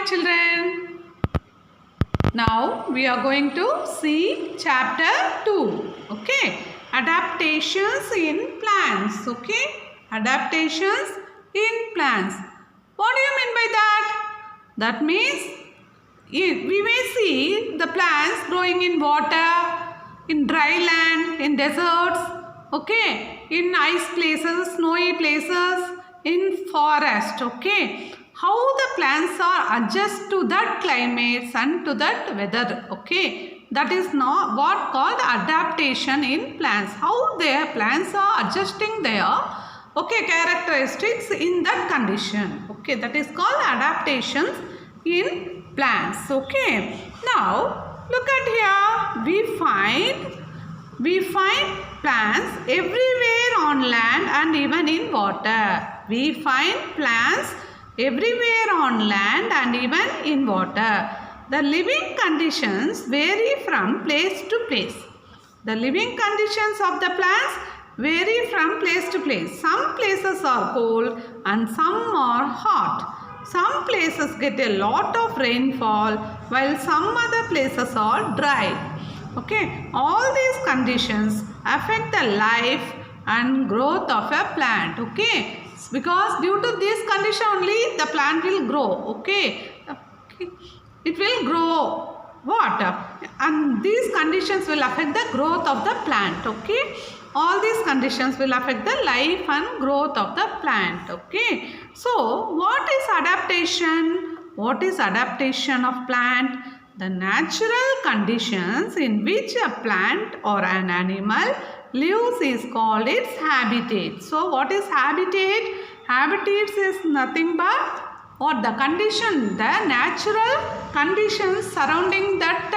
children. Now we are going to see chapter 2. Okay. Adaptations in plants. Okay. Adaptations in plants. What do you mean by that? That means we may see the plants growing in water, in dry land, in deserts, okay, in ice places, snowy places, in forest, okay. How the plants are adjust to that climates and to that weather, okay. That is not what called adaptation in plants. How their plants are adjusting their, okay, characteristics in that condition, okay. That is called adaptations in plants, okay. Now look at here, we find plants everywhere on land and even in water. We find plants everywhere on land and even in water. The living conditions vary from place to place. The living conditions of the plants vary from place to place. Some places are cold and some are hot. Some places get a lot of rainfall while some other places are dry. Okay, all these conditions affect the life and growth of a plant. Okay, because due to this condition only the plant will grow. Okay, it will grow what? And these conditions will affect the growth of the plant. Okay, all these conditions will affect the life and growth of the plant. Okay, so what is adaptation? What is adaptation of plant? The natural conditions in which a plant or an animal lives is called its habitat. So what is habitat? Habitats is nothing but what the condition, the natural conditions surrounding that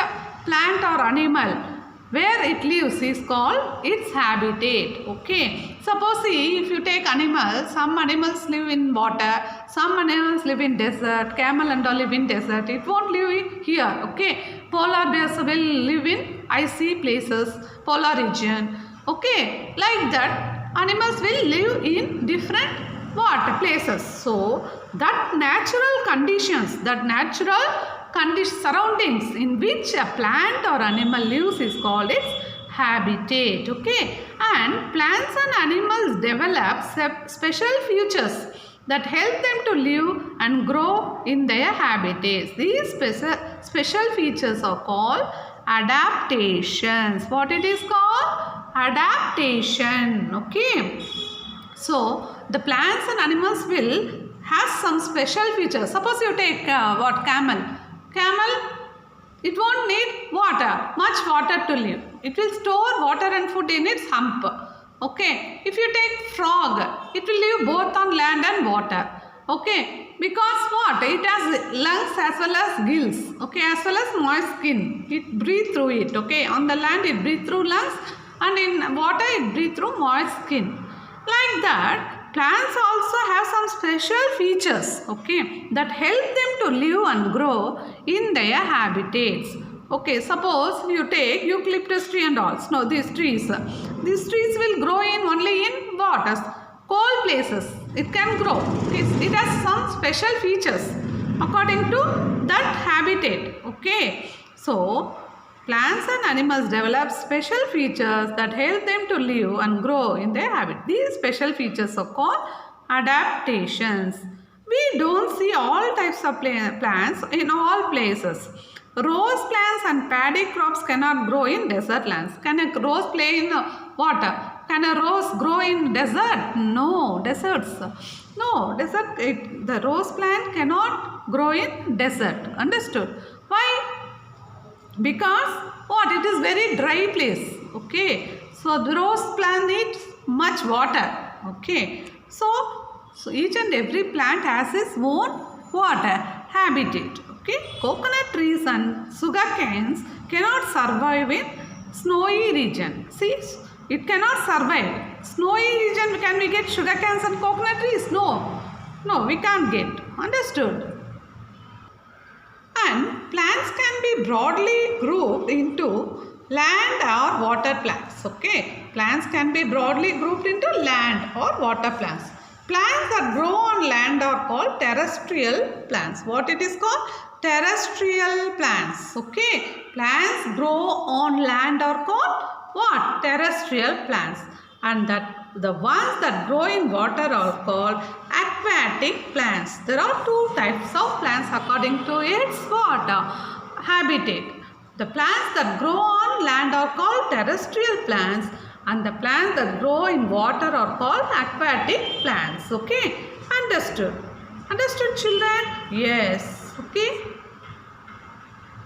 plant or animal where it lives is called its habitat. Okay, suppose see, if you take animals, some animals live in water, some animals live in desert, camel and all live in desert. It won't live here. Okay, polar bears will live in icy places, polar region. Okay, like that animals will live in different places. So that natural conditions, that natural surroundings in which a plant or animal lives is called its habitat. Okay, and plants and animals develop special features that help them to live and grow in their habitats. These special features are called adaptations. What it is called? Adaptation. Okay, so the plants and animals will have some special features. Suppose you take camel. Camel, it won't need much water to live. It will store water and food in its hump. Okay, if you take frog, it will live both on land and water. Okay, because what? It has lungs as well as gills. Okay, as well as moist skin. It breathes through it. Okay, on the land it breathes through lungs and in water it breathes through moist skin. Like that, plants also have some special features, okay, that help them to live and grow in their habitats. Okay, suppose you take eucalyptus tree and all. No, these trees will grow in only in waters, cold places. It can grow. It has some special features according to that habitat. Okay, so plants and animals develop special features that help them to live and grow in their habitat. These special features are called adaptations. We don't see all types of plants in all places. Rose plants and paddy crops cannot grow in desert lands. Can a rose play in water? Can a rose grow in desert? No, deserts. No, the rose plant cannot grow in desert. Understood? Why? Because what? It is very dry place. Okay. So the rose plant needs much water. Okay. So each and every plant has its own habitat. Okay. Coconut trees and sugar canes cannot survive in snowy region. See, it cannot survive. Snowy region, can we get sugar canes and coconut trees? No. No, we can't get. Understood? And plants can be broadly grouped into land or water plants. Okay, plants can be broadly grouped into land or water plants. Plants that grow on land are called terrestrial plants. What it is called? Terrestrial plants. Okay. Plants grow on land are called what? Terrestrial plants. And that the ones that grow in water are called aquatic plants. There are two types of plants according to its what? Habitat. The plants that grow on land are called terrestrial plants, and the plants that grow in water are called aquatic plants. Okay? Understood? Understood, children? Yes. Okay?